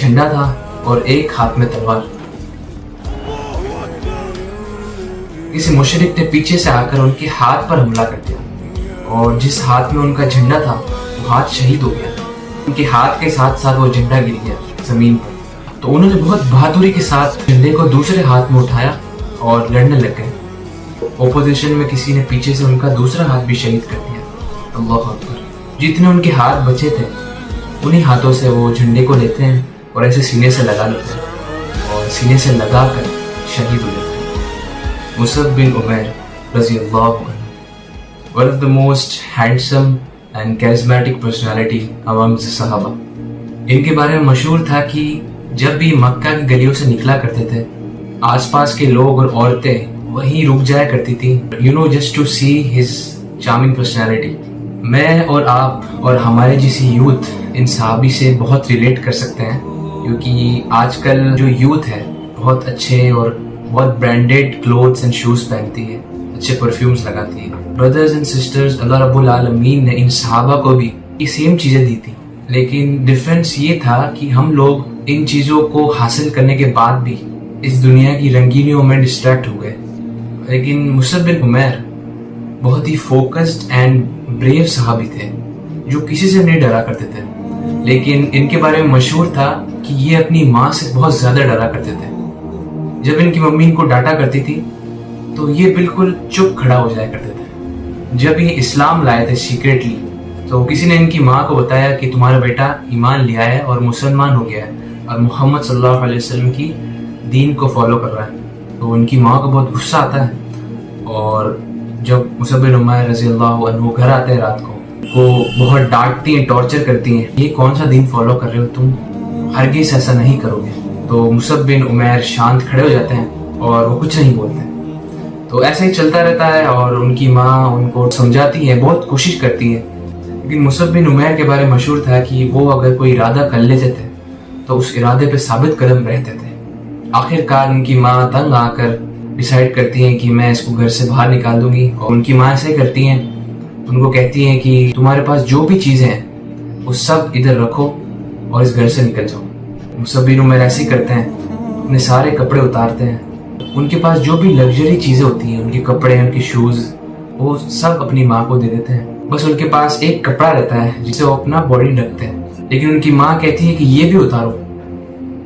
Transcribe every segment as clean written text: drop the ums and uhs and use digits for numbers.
جھنڈا تھا اور ایک ہاتھ میں تلوار۔ کسی مشرک نے پیچھے سے آ کر ان کے ہاتھ پر حملہ کر دیا اور جس ہاتھ میں ان کا جھنڈا تھا وہ ہاتھ شہید ہو گیا۔ ان کے ہاتھ کے ساتھ ساتھ وہ جھنڈا گر گیا زمین پر۔ تو انہوں نے بہت بہادری کے ساتھ جھنڈے کو دوسرے ہاتھ میں اٹھایا اور لڑنے لگ گئے۔ اپوزیشن میں کسی نے پیچھے سے ان کا دوسرا ہاتھ بھی شہید کر دیا۔ اللہ اکبر۔ جتنے ان کے ہاتھ بچے تھے انہی ہاتھوں سے وہ جھنڈے کو لیتے ہیں اور ایسے سینے سے لگا لیتے ہیں اور سینے سے لگا کر شہید ہو جاتے ہیں۔ مصعب بن عمیر رضی اللہ عنہ، one of the most handsome and charismatic personality among the صحابہ۔ ان کے بارے میں مشہور تھا کہ جب بھی مکہ کی گلیوں سے نکلا کرتے تھے آس پاس کے لوگ اور عورتیں وہیں رک جایا کرتی تھی، just to see his charming personality۔ میں اور آپ اور ہمارے جیسی یوتھ ان صحابی سے بہت ریلیٹ کر سکتے ہیں، کیونکہ آج کل جو یوتھ ہے بہت اچھے اور بہت برانڈیڈ کلوتھس اینڈ شوز پہنتی ہے، اچھے پرفیومز لگاتی ہے۔ بردرز اینڈ سسٹرز، اللہ رب العالمین نے ان صحابہ کو بھی یہ سیم چیزیں دی تھی، لیکن ڈفرینس یہ تھا کہ ہم لوگ ان چیزوں کو حاصل کرنے کے بعد بھی اس دنیا کی رنگینیوں میں ڈسٹریکٹ ہو گئے۔ لیکن مصعب بن عمیر بہت ہی فوکسڈ اینڈ بریو صحابی تھے جو کسی سے نہیں ڈرا کرتے تھے، لیکن ان کے بارے میں مشہور تھا کہ یہ اپنی ماں سے بہت زیادہ ڈرا کرتے تھے۔ جب ان کی ممی ان کو ڈانٹا کرتی تھی تو یہ بالکل چپ کھڑا ہو جایا کرتے تھے۔ جب یہ اسلام لائے تھے سیکریٹلی تو کسی نے ان کی ماں کو بتایا کہ تمہارا بیٹا ایمان لیا ہے اور مسلمان ہو گیا ہے اور محمد صلی اللہ علیہ وسلم کی دین کو فالو کر رہا ہے، تو ان کی ماں کو بہت غصہ آتا ہے اور جب مصعب بن عمیر رضی اللہ عنہ گھر آتے ہیں رات کو بہت ڈانٹتی ہیں، ٹارچر کرتی ہیں، یہ کون سا دین فالو کر رہے ہو تم، ہرگز ایسا نہیں کرو گے۔ تو مصعب بن عمیر شانت کھڑے ہو جاتے ہیں اور وہ کچھ نہیں بولتے۔ تو ایسا ہی چلتا رہتا ہے اور ان کی ماں ان کو سمجھاتی ہے، بہت کوشش کرتی ہے، لیکن مصعب بن عمیر کے بارے میں مشہور تھا کہ وہ اگر کوئی ارادہ کر لیتے تھے تو اس ارادے پہ ثابت قدم رہتے تھے۔ آخر کار ان کی ماں تنگ آ کر ڈیسائیڈ کرتی ہیں کہ میں اس کو گھر سے باہر نکال دوں گی، اور ان کی ماں ایسے کرتی ہیں، ان کو کہتی ہیں کہ تمہارے پاس جو بھی چیزیں ہیں وہ سب ادھر رکھو اور اس گھر سے نکل جاؤ۔ مصعب بن عمیر ایسے کرتے ہیں، اپنے سارے کپڑے اتارتے ہیں، ان کے پاس جو بھی لگژری چیزیں ہوتی ہیں، ان کے کپڑے، ان کے شوز، وہ سب اپنی ماں کو دے دیتے ہیں۔ بس ان کے پاس ایک کپڑا رہتا ہے جسے وہ اپنا باڈی ڈھکتے ہیں، لیکن ان کی ماں کہتی ہے کہ یہ بھی اتارو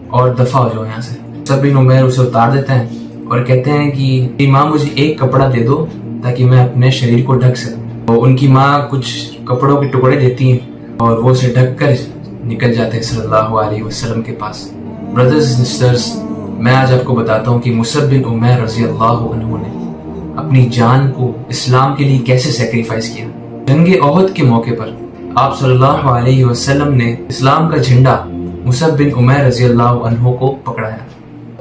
اور دفع ہو جاؤ یہاں سے۔ مصعب بن عمیر اسے اتار دیتے ہیں اور کہتے ہیں کہ ماں مجھے ایک کپڑا دے دو تاکہ میں اپنے شریر کو ڈھک سکوں۔ تو ان کی ماں کچھ کپڑوں کے ٹکڑے دیتی ہیں اور وہ اسے ڈھک کر نکل جاتے ہیں صلی اللہ علیہ وسلم کے پاس۔ بردرز اینڈ سسٹرز، میں آج آپ کو بتاتا ہوں کہ مصعب بن عمیر رضی اللہ عنہ نے اپنی جان کو اسلام کے لیے کیسے سیکریفائس کیا۔ جنگ احد کے موقع پر آپ صلی اللہ علیہ وسلم نے اسلام کا جھنڈا مصعب بن عمیر رضی اللہ عنہ کو پکڑایا،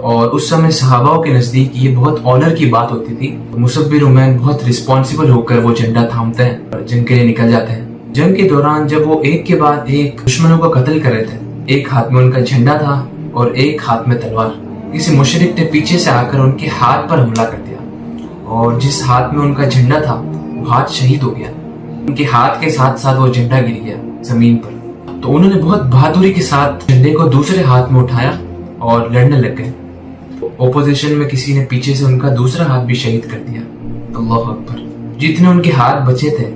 اور اس سمے صحابہ کے نزدیک یہ بہت آنر کی بات ہوتی تھی۔ مصعب بن عمیر بہت رسپانسبل ہو کر وہ جھنڈا تھامتے ہیں اور جنگ کے لیے نکل جاتے ہیں۔ جنگ کے دوران جب وہ ایک کے بعد ایک دشمنوں کو قتل کر رہے تھے، ایک ہاتھ میں ان کا جھنڈا تھا اور ایک ہاتھ میں تلوار، کسی مشرک نے پیچھے سے آ کر ان کے ہاتھ پر حملہ کر دیا اور جس ہاتھ میں ان کا جھنڈا تھا وہ ہاتھ شہید ہو گیا۔ ان کے ہاتھ کے ساتھ ساتھ وہ جھنڈا گر گیا زمین پر۔ تو انہوں نے بہت بہادری کے ساتھ جھنڈے کو دوسرے ہاتھ میں اٹھایا اور لڑنے لگ گئے۔ اپوزیشن میں کسی نے پیچھے سے ان کا دوسرا ہاتھ بھی شہید کر دیا۔ اللہ اکبر۔ جتنے ان کے ہاتھ بچے تھے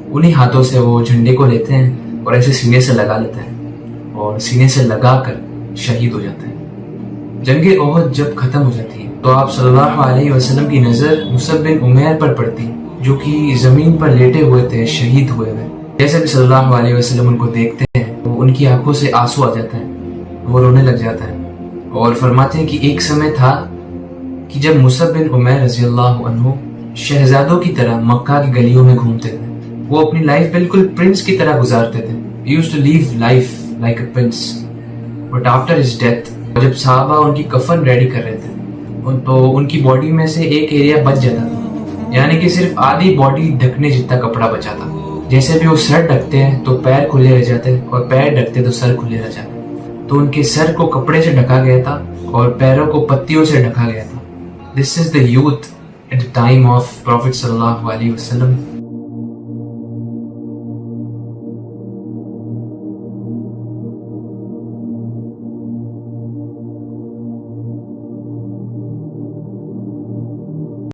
انہی ہاتھوں سے وہ جھنڈے کو لیتے ہیں اور ایسے سینے سے لگا لیتے ہیں اور سینے سے لگا کر شہید ہو جاتے ہیں۔ جنگ احد جب ختم ہو جاتی ہے تو آپ صلی اللہ علیہ وسلم کی نظر مصعب بن عمیر پر پڑتی، جو کہ زمین پر لیٹے ہوئے تھے، شہید ہوئے ہوئے۔ جیسے بھی صلی اللہ علیہ وسلم ان کو دیکھتے ہیں تو ان کی آنکھوں سے آنسو آ جاتے ہیں، وہ رونے لگ جاتا ہے اور فرماتے ہیں کہ ایک سمے تھا کہ جب مصعب بن عمیر رضی اللہ عنہ شہزادوں کی طرح مکہ کی گلیوں میں گھومتے تھے، وہ اپنی لائف بالکل پرنس کی طرح گزارتے تھے۔ He used to live life like a prince. But after his death، جب صحابہ ان کی کفن ریڈی کر رہے تھے تو ان کی باڈی میں سے ایک ایریا بچ جاتا تھا، یعنی کہ صرف آدھی باڈی ڈھکنے جتنا کپڑا بچا تھا۔ جیسے بھی وہ سر ڈھکتے ہیں تو پیر کھلے رہ جاتے اور پیر ڈھکتے تو سر کھلے رہ جاتے۔ تو ان کے سر کو کپڑے سے ڈھکا گیا تھا اور پیروں کو پتیوں سے ڈھکا گیا تھا۔ This is the youth at the time of Prophet صلی اللہ علیہ وسلم۔